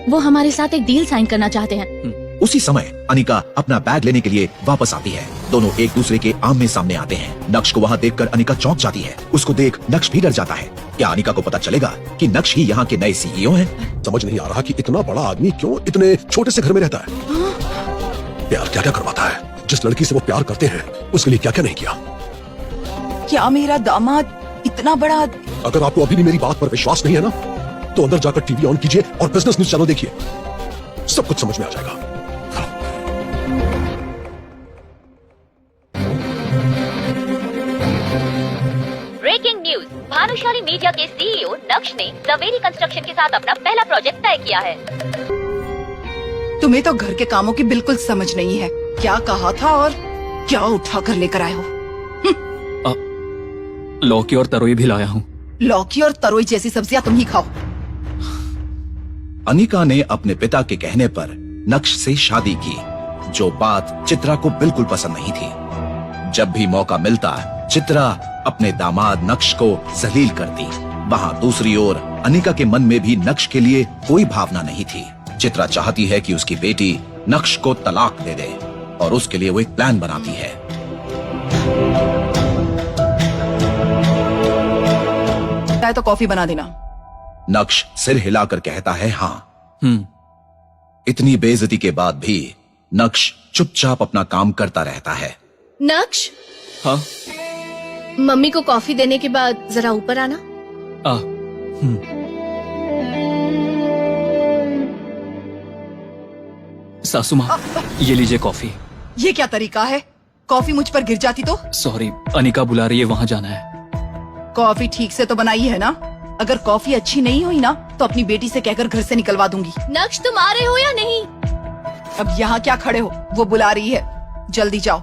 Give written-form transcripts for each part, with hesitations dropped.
वो हमारे साथ एक डील साइन करना चाहते हैं। उसी समय अनिका अपना बैग लेने के लिए वापस आती है। दोनों एक दूसरे के आमने सामने आते हैं। नक्श को वहाँ देखकर अनिका चौंक जाती है। उसको देख नक्श भी डर जाता है। क्या अनिका को पता चलेगा कि नक्श ही यहाँ के नए सीईओ हैं? समझ नहीं आ रहा कि इतना बड़ा आदमी क्यों इतने छोटे से घर में रहता है। प्यार क्या क्या करवाता है। जिस लड़की से वो प्यार करते हैं उसके लिए क्या क्या नहीं किया। क्या मेरा दामाद इतना बड़ा? अगर आपको अभी भी मेरी बात पर विश्वास नहीं है ना, तो अंदर जाकर टीवी ऑन कीजिए और बिजनेस न्यूज चैनल देखिए। सब कुछ समझ में आ जाएगा। ब्रेकिंग न्यूज, भानुशाली मीडिया के सीईओ नक्श ने जवेरी कंस्ट्रक्शन के साथ अपना पहला प्रोजेक्ट तय किया है। तुम्हें तो घर के कामों की बिल्कुल समझ नहीं है। क्या कहा था और क्या उठा कर लेकर आए हो? लौकी और तरोई भी लाया हूँ। लौकी और तरोई जैसी सब्जियां तुम ही खाओ। अनिका ने अपने पिता के कहने पर नक्श से शादी की, जो बात चित्रा को बिल्कुल पसंद नहीं थी। जब भी मौका मिलता चित्रा अपने दामाद नक्श को जलील करती। वहाँ दूसरी ओर अनिका के मन में भी नक्श के लिए कोई भावना नहीं थी। चित्रा चाहती है कि उसकी बेटी नक्श को तलाक दे दे और उसके लिए वो एक प्लान बनाती है। चाहे तो कॉफी बना देना। नक्श सिर हिलाकर कहता है हाँ। इतनी बेइज्जती के बाद भी नक्श चुपचाप अपना काम करता रहता है। नक्श, हाँ? मम्मी को कॉफी देने के बाद जरा ऊपर आना। सासू माँ, ये लीजिए कॉफी। ये क्या तरीका है? कॉफी मुझ पर गिर जाती तो? सॉरी, अनिका बुला रही है, वहाँ जाना है। कॉफी ठीक से तो बनाई है ना? अगर कॉफी अच्छी नहीं हुई ना तो अपनी बेटी से कहकर घर से निकलवा दूंगी। नक्श, तुम आ रहे हो या नहीं? अब यहाँ क्या खड़े हो? वो बुला रही है, जल्दी जाओ।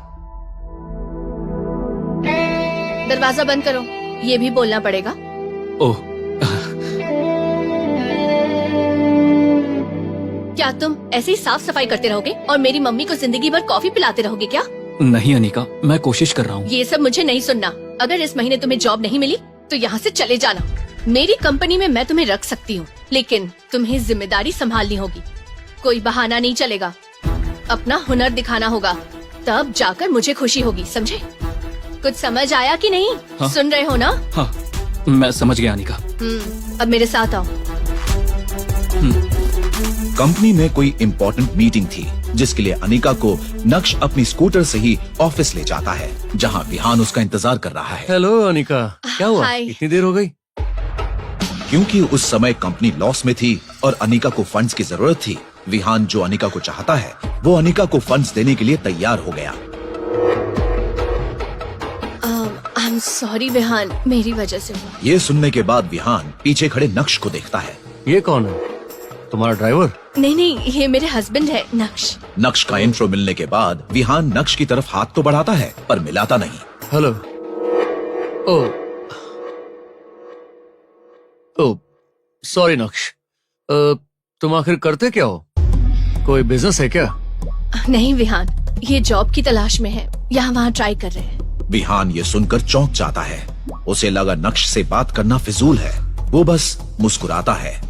दरवाजा बंद करो, ये भी बोलना पड़ेगा। ओह, क्या तुम ऐसे ही साफ सफाई करते रहोगे और मेरी मम्मी को जिंदगी भर कॉफी पिलाते रहोगे क्या? नहीं अनिका, मैं कोशिश कर रहा हूँ। ये सब मुझे नहीं सुनना। अगर इस महीने तुम्हें जॉब नहीं मिली तो यहाँ से चले जाना। मेरी कंपनी में मैं तुम्हें रख सकती हूँ, लेकिन तुम्हें जिम्मेदारी संभालनी होगी। कोई बहाना नहीं चलेगा। अपना हुनर दिखाना होगा, तब जाकर मुझे खुशी होगी, समझे? कुछ समझ आया कि नहीं? हाँ? सुन रहे हो ना? हाँ, मैं समझ गया अनिका। अब मेरे साथ आओ। कंपनी में कोई इम्पोर्टेंट मीटिंग थी, जिसके लिए अनिका को नक्श अपनी स्कूटर से ही ऑफिस ले जाता है, जहां विहान उसका इंतजार कर रहा है। हेलो अनिका, क्या हुआ? हाय। इतनी देर हो गई? क्योंकि उस समय कंपनी लॉस में थी और अनिका को फंड्स की जरूरत थी, विहान जो अनिका को चाहता है वो अनिका को फंड्स देने के लिए तैयार हो गया। आई एम सॉरी विहान, मेरी वजह से हुआ। ये सुनने के बाद विहान पीछे खड़े नक्श को देखता है। ये कौन है? तुम्हारा ड्राइवर? नहीं, ये मेरे हस्बैंड है, नक्श। नक्श का इंट्रो मिलने के बाद विहान नक्श की तरफ हाथ तो बढ़ाता है पर मिलाता नहीं। हेलो। ओ सॉरी नक्श, तुम आखिर करते क्या हो? कोई बिजनेस है क्या? नहीं विहान, ये जॉब की तलाश में है, यहाँ वहाँ ट्राई कर रहे हैं। विहान ये सुनकर चौंक जाता है। उसे लगा नक्श से बात करना फिजूल है। वो बस मुस्कुराता है।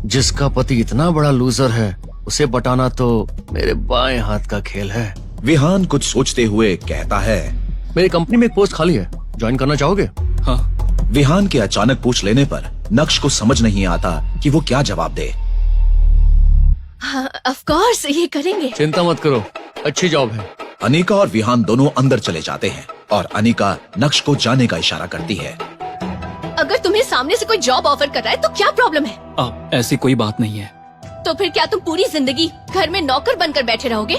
जिसका पति इतना बड़ा लूजर है उसे बटाना तो मेरे बाएं हाथ का खेल है। विहान कुछ सोचते हुए कहता है, मेरी कंपनी में एक पोस्ट खाली है, ज्वाइन करना चाहोगे? हाँ। विहान के अचानक पूछ लेने पर नक्श को समझ नहीं आता कि वो क्या जवाब दे। हाँ, ऑफ कोर्स, ये करेंगे। चिंता मत करो, अच्छी जॉब है। अनिका और विहान दोनों अंदर चले जाते हैं और अनिका नक्श को जाने का इशारा करती है। अगर तुम्हें सामने से कोई जॉब ऑफर कर रहा है तो क्या प्रॉब्लम है? ऐसी कोई बात नहीं है। तो फिर क्या तुम पूरी जिंदगी घर में नौकर बनकर बैठे रहोगे?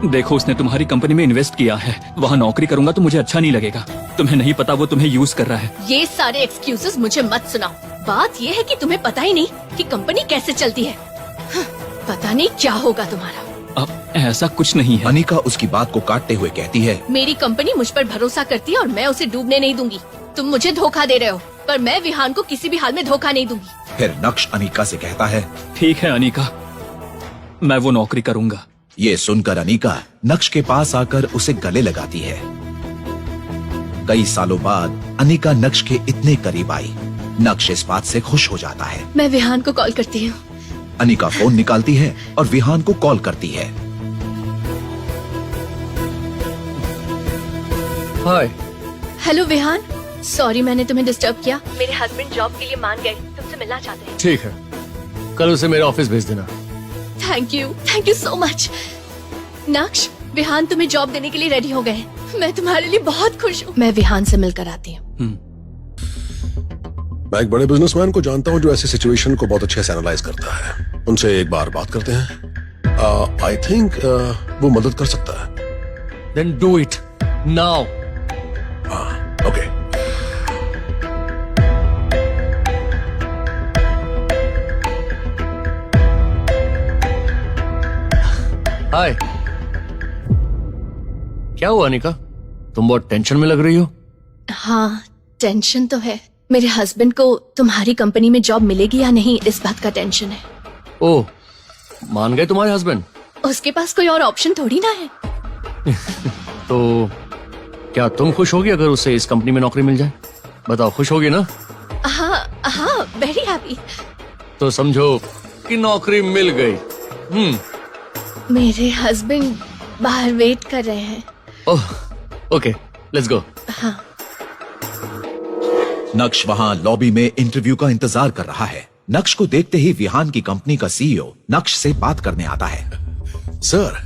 देखो, उसने तुम्हारी कंपनी में इन्वेस्ट किया है, वहाँ नौकरी करूंगा तो मुझे अच्छा नहीं लगेगा। तुम्हें नहीं पता वो तुम्हें यूज कर रहा है। ये सारे एक्सक्यूजेस मुझे मत सुनाओ। बात ये है कि तुम्हें पता ही नहीं कि कंपनी कैसे चलती है। पता नहीं क्या होगा तुम्हारा। ऐसा कुछ नहीं है। अनिका उसकी बात को काटते हुए कहती है, मेरी कंपनी मुझ पर भरोसा करती है और मैं उसे डूबने नहीं दूंगी। तुम मुझे धोखा दे रहे हो, पर मैं विहान को किसी भी हाल में धोखा नहीं दूंगी। फिर नक्श अनिका से कहता है, ठीक है अनिका, मैं वो नौकरी करूंगा। ये सुनकर अनिका नक्श के पास आकर उसे गले लगाती है। कई सालों बाद अनिका नक्श के इतने करीब आई। नक्श इस बात से खुश हो जाता है। मैं विहान को कॉल करती हूँ। अनिका फोन निकालती है और विहान को कॉल करती है। हाय। हेलो विहान, सॉरी मैंने तुम्हें डिस्टर्ब किया। मेरे हस्बैंड जॉब के लिए मान गए, तुमसे मिलना चाहते हैं। ठीक है, कल उसे मेरे ऑफिस भेज देना। Thank you so much. नक्श, विहान तुम्हें जॉब देने के लिए रेडी हो गए। मैं तुम्हारे लिए बहुत खुश हूँ। मैं विहान से मिलकर आती हूँ। मैं एक बड़े बिजनेसमैन को जानता हूँ जो ऐसी सिचुएशन को बहुत अच्छे से एनालाइज करता है। उनसे एक बार बात करते हैं। आई थिंक वो मदद कर सकता है। Then do it now. Okay. Hi. क्या हुआ अनिका, तुम बहुत टेंशन में लग रही हो। हाँ, टेंशन तो है। मेरे हस्बैंड को तुम्हारी कंपनी में जॉब मिलेगी या नहीं, इस बात का टेंशन है। ओह, मान गए तुम्हारे हस्बैंड? उसके पास कोई और ऑप्शन थोड़ी ना है। तो क्या तुम खुश होगी अगर उसे इस कंपनी में नौकरी मिल जाए? बताओ, खुश होगी ना? हाँ, वेरी हैप्पी। तो समझो कि नौकरी मिल गई। मेरे हस्बैंड बाहर वेट कर रहे हैं। ओह, ओके, लेट्स गो। हाँ। नक्श वहां लॉबी में इंटरव्यू का इंतजार कर रहा है। नक्श को देखते ही विहान की कंपनी का सीईओ नक्श से बात करने आता है। सर,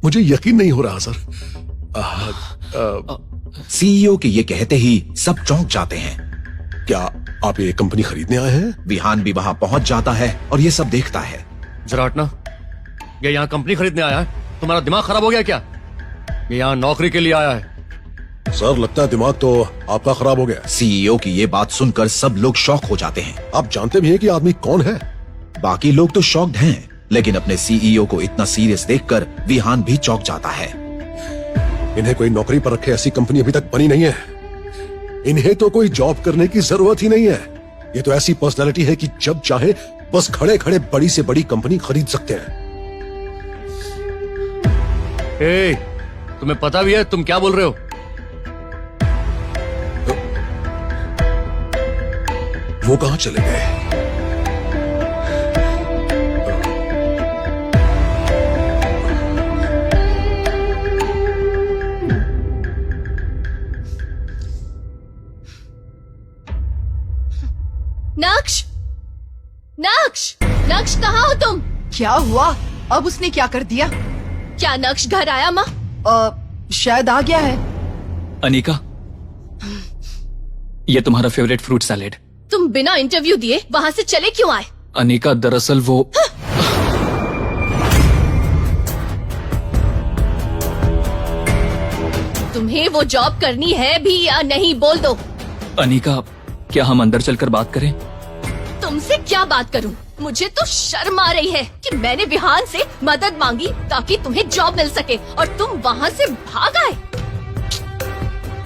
मुझे यकीन नहीं हो रहा सर। सीईओ के ये कहते ही सब चौंक जाते हैं। क्या आप ये कंपनी खरीदने आए हैं? विहान भी वहां पहुंच जाता है और ये सब देखता है। जरा हटना। ये यहाँ कंपनी खरीदने आया है? तुम्हारा दिमाग खराब हो गया क्या? ये यहाँ नौकरी के लिए आया है। सर, लगता है दिमाग तो आपका खराब हो गया। सीईओ की ये बात सुनकर सब लोग शॉक हो जाते हैं। आप जानते भी हैं कि आदमी कौन है? बाकी लोग तो शॉक्ड हैं, लेकिन अपने सीईओ को इतना सीरियस देखकर विहान भी चौंक जाता है। इन्हें कोई नौकरी पर रखे ऐसी कंपनी अभी तक बनी नहीं है। इन्हें तो कोई जॉब करने की जरूरत ही नहीं है। ये तो ऐसी पर्सनालिटी है कि जब चाहे बस खड़े खड़े बड़ी से बड़ी कंपनी खरीद सकते हैं। तुम्हें पता भी है तुम क्या बोल रहे हो? वो कहां चले गए? नक्श, नक्श कहाँ हो तुम? क्या हुआ? अब उसने क्या कर दिया? क्या नक्श घर आया माँ? शायद आ गया है। अनिका, ये तुम्हारा फेवरेट फ्रूट सैलेड। तुम बिना इंटरव्यू दिए वहाँ से चले क्यों आए? अनिका, दरअसल वो तुम्हें वो जॉब करनी है भी या नहीं, बोल दो। अनिका, क्या हम अंदर चलकर बात करें? तुमसे क्या बात करूं? मुझे तो शर्म आ रही है कि मैंने विहान से मदद मांगी ताकि तुम्हें जॉब मिल सके और तुम वहाँ से भाग आए।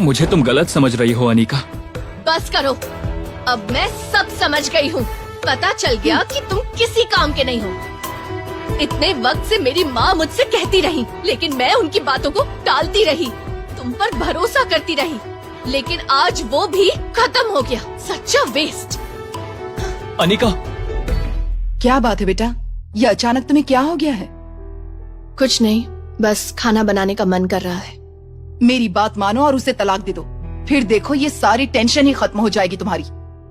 मुझे तुम गलत समझ रही हो अनिका। बस करो, अब मैं सब समझ गई हूँ। पता चल गया कि तुम किसी काम के नहीं हो। इतने वक्त से मेरी माँ मुझसे कहती रही, लेकिन मैं उनकी बातों को टालती रही, तुम पर भरोसा करती रही, लेकिन आज वो भी खत्म हो गया। सच्चा वेस्ट। अनिका, क्या बात है बेटा? ये अचानक तुम्हें क्या हो गया है? कुछ नहीं, बस खाना बनाने का मन कर रहा है। मेरी बात मानो और उसे तलाक दे दो, फिर देखो ये सारी टेंशन ही खत्म हो जाएगी तुम्हारी।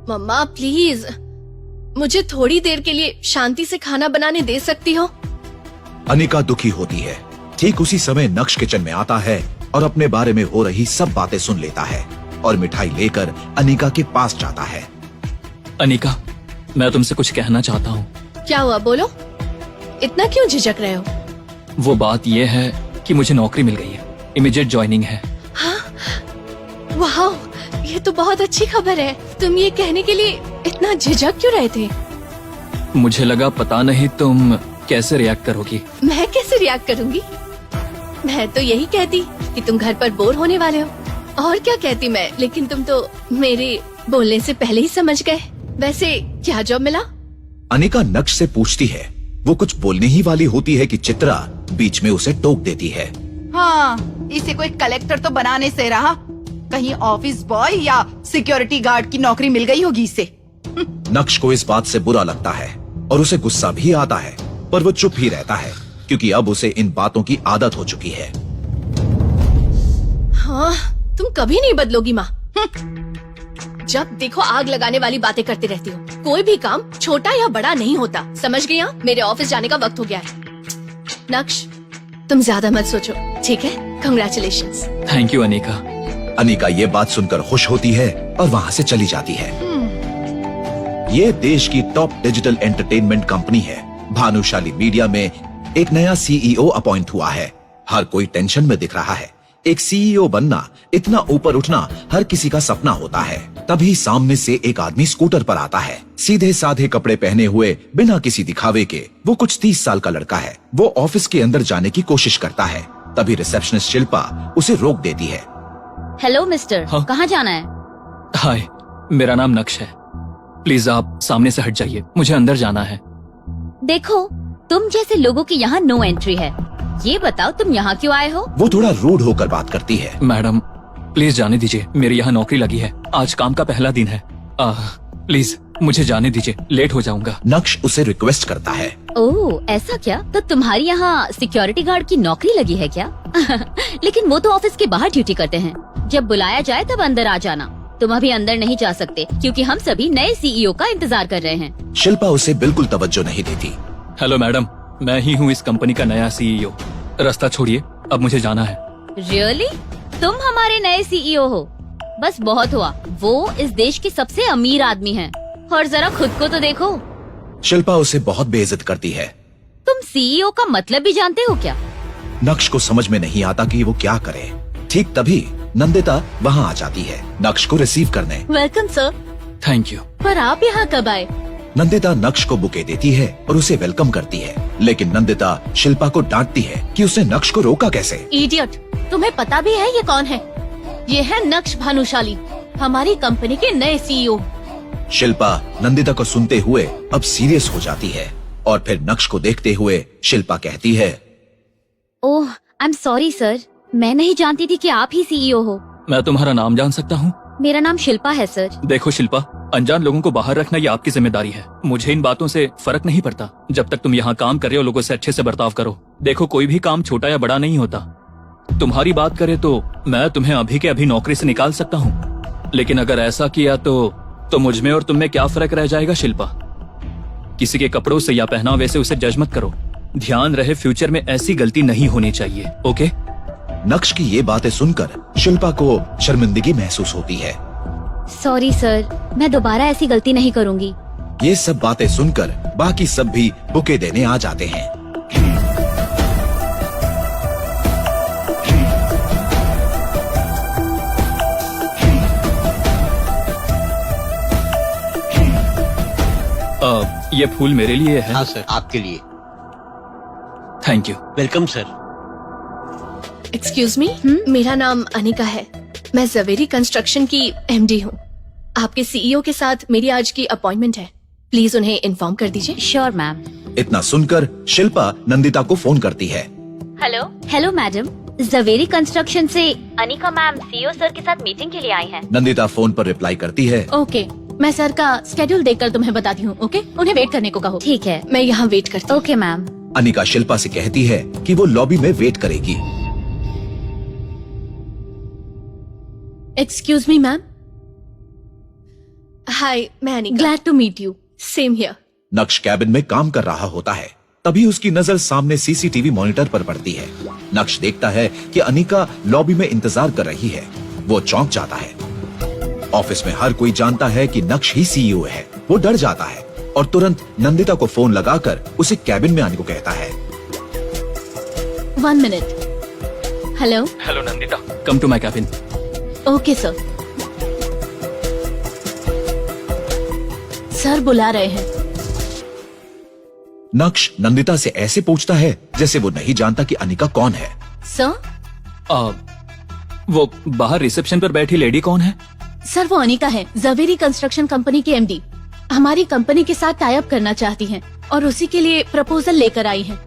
मम्मा प्लीज, मुझे थोड़ी देर के लिए शांति से खाना बनाने दे सकती हो? अनिका दुखी होती है। ठीक उसी समय नक्श किचन में आता है और अपने बारे में हो रही सब बातें सुन लेता है और मिठाई लेकर अनिका के पास जाता है। अनिका, मैं तुमसे कुछ कहना चाहता हूँ। क्या हुआ, बोलो। इतना क्यों झिझक रहे हो? वो बात ये है कि मुझे नौकरी मिल गई है, इमीडिएट ज्वाइनिंग है। वाह, ये तो बहुत अच्छी खबर है। तुम ये कहने के लिए इतना झिझक क्यों रहे थे? मुझे लगा पता नहीं तुम कैसे रिएक्ट करोगी। मैं कैसे रिएक्ट करूंगी? मैं तो यही कहती कि तुम घर पर बोर होने वाले हो, और क्या कहती मैं, लेकिन तुम तो मेरे बोलने से पहले ही समझ गए। वैसे क्या जॉब मिला? अनिका नक्श से पूछती है। वो कुछ बोलने ही वाली होती है कि चित्रा बीच में उसे टोक देती है। हाँ, इसे कोई कलेक्टर तो बनाने से रहा, कहीं ऑफिस बॉय या सिक्योरिटी गार्ड की नौकरी मिल गई होगी इसे। नक्श को इस बात से बुरा लगता है। और उसे गुस्सा भी आता है, पर वो चुप ही रहता है क्योंकि अब उसे इन बातों की आदत हो चुकी है। हाँ, तुम कभी नहीं बदलोगी माँ। जब देखो आग लगाने वाली बातें करती रहती हो। कोई भी काम छोटा या बड़ा नहीं होता, समझ गई? मेरे ऑफिस जाने का वक्त हो गया है। नक्श, तुम ज्यादा मत सोचो, ठीक है? Congratulations. Thank you Anika. Anika ये बात सुनकर खुश होती है और वहाँ से चली जाती है। ये देश की टॉप डिजिटल एंटरटेनमेंट कंपनी है। भानुशाली मीडिया में एक नया सीईओ अपॉइंट हुआ है। हर कोई टेंशन में दिख रहा है। एक सीईओ बनना, इतना ऊपर उठना हर किसी का सपना होता है। तभी सामने से एक आदमी स्कूटर पर आता है। सीधे साधे कपड़े पहने हुए, बिना किसी दिखावे के। वो कुछ 30 साल का लड़का है। वो ऑफिस के अंदर जाने की कोशिश करता है। तभी रिसेप्शनिस्ट शिल्पा उसे रोक देती है। हेलो मिस्टर, हाँ? कहाँ जाना है? हाय, मेरा नाम नक्श है। प्लीज आप सामने से हट जाइए, मुझे अंदर जाना है। देखो, तुम जैसे लोगों की यहाँ नो एंट्री है। ये बताओ तुम यहाँ क्यों आए हो? वो थोड़ा रूड होकर बात करती है। मैडम प्लीज जाने दीजिए, मेरी यहाँ नौकरी लगी है। आज काम का पहला दिन है। प्लीज मुझे जाने दीजिए, लेट हो जाऊंगा। नक्श उसे रिक्वेस्ट करता है। ओह, ऐसा क्या? तो तुम्हारी यहाँ सिक्योरिटी गार्ड की नौकरी लगी है क्या? लेकिन वो तो ऑफिस के बाहर ड्यूटी करते हैं। जब बुलाया जाए तब अंदर आ जाना। तुम अभी अंदर नहीं जा सकते क्योंकि हम सभी नए सीईओ का इंतजार कर रहे हैं। शिल्पा उसे बिल्कुल तवज्जो नहीं देती। हेलो मैडम, मैं ही हूँ इस कंपनी का नया सीईओ। रास्ता छोड़िए, अब मुझे जाना है। रियली? तुम हमारे नए सीईओ हो? बस बहुत हुआ। वो इस देश के सबसे अमीर आदमी हैं। और जरा खुद को तो देखो। शिल्पा उसे बहुत बेइज्जत करती है। तुम सीईओ का मतलब भी जानते हो क्या? नक्श को समझ में नहीं आता कि वो क्या करे। ठीक तभी नंदिता वहाँ आ जाती है नक्श को रिसीव करने। Welcome sir. Thank you. पर आप यहाँ कब आए? नंदिता नक्श को बुके देती है और उसे वेलकम करती है। लेकिन नंदिता शिल्पा को डांटती है कि उसने नक्श को रोका कैसे। इडियट, तुम्हें पता भी है ये कौन है? ये है नक्श भानुशाली, हमारी कंपनी के नए सीईओ। शिल्पा नंदिता को सुनते हुए अब सीरियस हो जाती है और फिर नक्श को देखते हुए शिल्पा कहती है, ओह, आई एम सॉरी सर। मैं नहीं जानती थी कि आप ही सीईओ हो। मैं तुम्हारा नाम जान सकता हूँ? मेरा नाम शिल्पा है सर। देखो शिल्पा, अनजान लोगों को बाहर रखना ये आपकी जिम्मेदारी है। मुझे इन बातों से फर्क नहीं पड़ता। जब तक तुम यहाँ काम कर रहे हो, लोगों से अच्छे से बर्ताव करो। देखो, कोई भी काम छोटा या बड़ा नहीं होता। तुम्हारी बात करे तो मैं तुम्हें अभी के अभी नौकरी से निकाल सकता हूँ, लेकिन अगर ऐसा किया तो मुझ में और तुम में क्या फर्क रह जाएगा शिल्पा? किसी के कपड़ों से या पहनावे से उसे जज मत करो। ध्यान रहे, फ्यूचर में ऐसी गलती नहीं होनी चाहिए। ओके? नक्श की ये बातें सुनकर शिल्पा को शर्मिंदगी महसूस होती है। सॉरी सर, मैं दोबारा ऐसी गलती नहीं करूँगी। ये सब बातें सुनकर बाकी सब भी बुके देने आ जाते हैं। ये फूल मेरे लिए है। हाँ सर, आपके लिए। Thank you. Welcome sir. Excuse me, मेरा नाम अनिका है। मैं जवेरी कंस्ट्रक्शन की एमडी हूँ। आपके सीईओ के साथ मेरी आज की अपॉइंटमेंट है। प्लीज उन्हें इन्फॉर्म कर दीजिए। Sure ma'am. इतना सुनकर शिल्पा नंदिता को फोन करती है। हेलो मैडम, जवेरी कंस्ट्रक्शन से अनिका मैम सीईओ सर के साथ मीटिंग के लिए आई हैं। नंदिता फोन पर रिप्लाई करती है। ओके, मैं सर का स्केड्यूल देखकर तुम्हें बताती हूँ। ओके, उन्हें वेट करने को कहो। ठीक है। मैं यहाँ वेट करती हूँ। Okay ma'am. अनिका शिल्पा से कहती है कि वो लॉबी में वेट करेगी। Excuse me ma'am. हाय, मैं Anika. Glad to meet you. Same here. Naksh cabin में काम कर रहा होता है। तभी उसकी नजर सामने सीसीटीवी मॉनिटर पर पड़ती है। नक्श देखता है कि अनिका लॉबी में इंतजार कर रही है। वो चौंक जाता है। ऑफिस में हर कोई जानता है कि नक्श ही सीईओ है। वो डर जाता है और तुरंत नंदिता को फोन लगाकर उसे कैबिन में आने को कहता है। 1 minute. Hello. Hello Nandita, come to my cabin. Okay sir. Sir बुला रहे हैं। नक्श नंदिता से ऐसे पूछता है जैसे वो नहीं जानता कि अनिका कौन है। सर? वो बाहर रिसेप्शन पर बैठी लेडी कौन है? सर, वो अनिका है, जवेरी कंस्ट्रक्शन कंपनी की एमडी। हमारी कंपनी के साथ टाई अप करना चाहती हैं और उसी के लिए प्रपोजल लेकर आई हैं।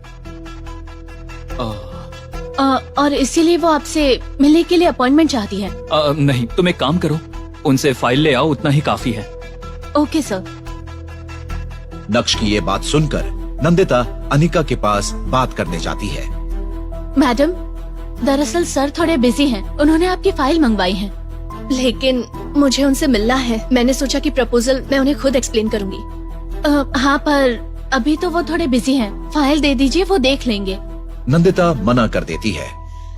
और इसीलिए वो आपसे मिलने के लिए अपॉइंटमेंट चाहती है। नहीं, तुम एक काम करो, उनसे फाइल ले आओ, उतना ही काफी है। Okay sir. नक्श की ये बात सुनकर नंदिता अनिका के पास बात करने जाती है। मैडम, दरअसल सर थोड़े बिजी हैं। उन्होंने आपकी फाइल मंगवाई है, लेकिन मुझे उनसे मिलना है। मैंने सोचा कि प्रपोजल मैं उन्हें खुद एक्सप्लेन करूंगी। हाँ, पर अभी तो वो थोड़े बिजी हैं। फाइल दे दीजिए, वो देख लेंगे। नंदिता मना कर देती है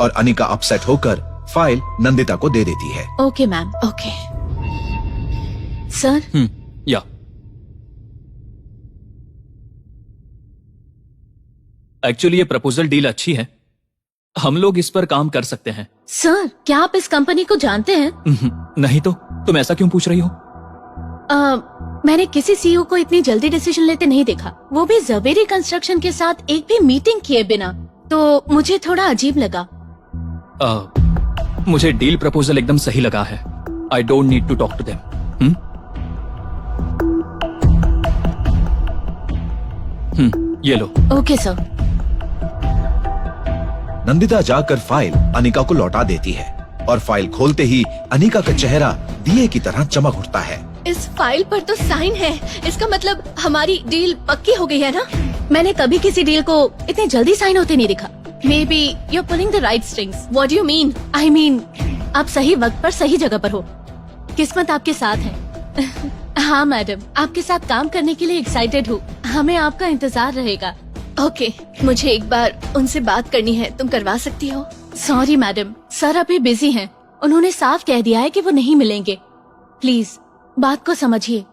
और अनिका अपसेट होकर फाइल नंदिता को दे देती है। Okay ma'am, okay. सर, या एक्चुअली ये प्रपोजल डील अच्छी है, हम लोग इस पर काम कर सकते हैं। सर क्या आप इस कंपनी को जानते हैं? नहीं तो तुम ऐसा क्यों पूछ रही हो? मैंने किसी सीईओ को इतनी जल्दी डिसीजन लेते नहीं देखा, वो भी जवेरी कंस्ट्रक्शन के साथ एक भी मीटिंग किए बिना। तो मुझे थोड़ा अजीब लगा। मुझे डील प्रपोजल एकदम सही लगा है। I don't need to talk to them. ये लो। Okay sir. नंदिता जाकर फाइल अनिका को लौटा देती है और फाइल खोलते ही अनिका का चेहरा दिए की तरह चमक उठता है। इस फाइल पर तो साइन है, इसका मतलब हमारी डील पक्की हो गई है ना? मैंने कभी किसी डील को इतने जल्दी साइन होते नहीं देखा। Maybe you are pulling the right strings. What do you mean? I mean आप सही वक्त पर सही जगह पर हो। किस्मत आपके साथ है। हाँ मैडम, आपके साथ काम करने के लिए एक्साइटेड हूँ। हमें आपका इंतजार रहेगा। ओके, मुझे एक बार उनसे बात करनी है, तुम करवा सकती हो? सॉरी मैडम, सर अभी बिजी हैं। उन्होंने साफ कह दिया है कि वो नहीं मिलेंगे। प्लीज बात को समझिए।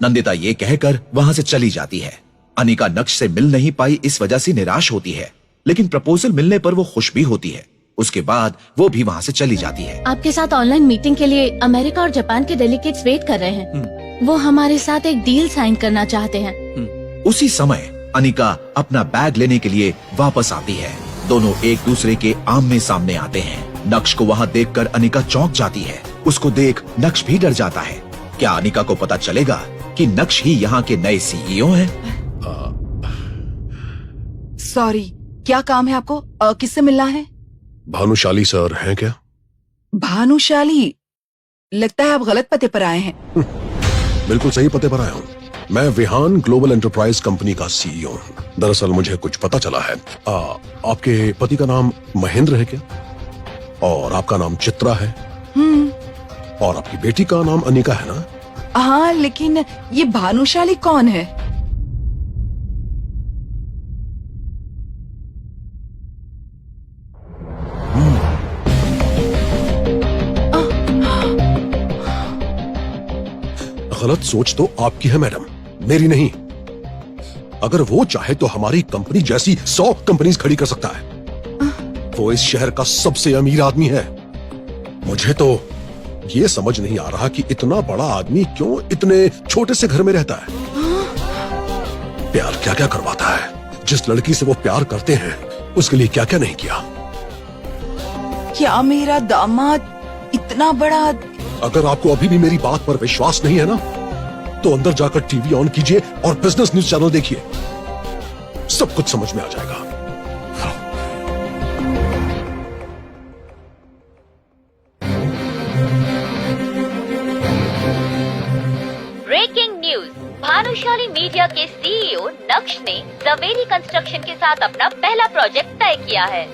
नंदिता ये कहकर वहाँ से चली जाती है। अनिका नक्श से मिल नहीं पाई, इस वजह से निराश होती है, लेकिन प्रपोजल मिलने पर वो खुश भी होती है। उसके बाद वो भी वहाँ से चली जाती है। आपके साथ ऑनलाइन मीटिंग के लिए अमेरिका और जापान के डेलीगेट्स वेट कर रहे हैं। वो हमारे साथ एक डील साइन करना चाहते हैं। उसी समय अनिका अपना बैग लेने के लिए वापस आती है। दोनों एक दूसरे के आमने सामने आते हैं। नक्श को वहाँ देखकर अनिका चौंक जाती है। उसको देख नक्श भी डर जाता है। क्या अनिका को पता चलेगा कि नक्श ही यहाँ के नए सीईओ हैं? सॉरी, क्या काम है आपको? किससे मिलना है? भानुशाली सर हैं क्या? भानुशाली? लगता है आप गलत पते पर आए हैं। बिल्कुल सही पते पर आया हूँ। मैं विहान ग्लोबल एंटरप्राइज कंपनी का सीईओ हूँ। दरअसल मुझे कुछ पता चला है। आपके पति का नाम महेंद्र है क्या? और आपका नाम चित्रा है? और आपकी बेटी का नाम अनिका है ना? हाँ, लेकिन ये भानुशाली कौन है? गलत सोच तो आपकी है मैडम, मेरी नहीं। अगर वो चाहे तो हमारी कंपनी जैसी 100 कंपनीज खड़ी कर सकता है। वो इस शहर का सबसे अमीर आदमी है। मुझे तो ये समझ नहीं आ रहा कि इतना बड़ा आदमी क्यों इतने छोटे से घर में रहता है। प्यार क्या क्या करवाता है। जिस लड़की से वो प्यार करते हैं उसके लिए क्या क्या नहीं किया। क्या मेरा दामाद इतना बड़ा? अगर आपको अभी भी मेरी बात पर विश्वास नहीं है ना, तो अंदर जाकर टीवी ऑन कीजिए और बिजनेस न्यूज चैनल देखिए। सब कुछ समझ में आ जाएगा। ब्रेकिंग न्यूज, भानुशाली मीडिया के सीईओ नक्श ने जवेरी कंस्ट्रक्शन के साथ अपना पहला प्रोजेक्ट तय किया है।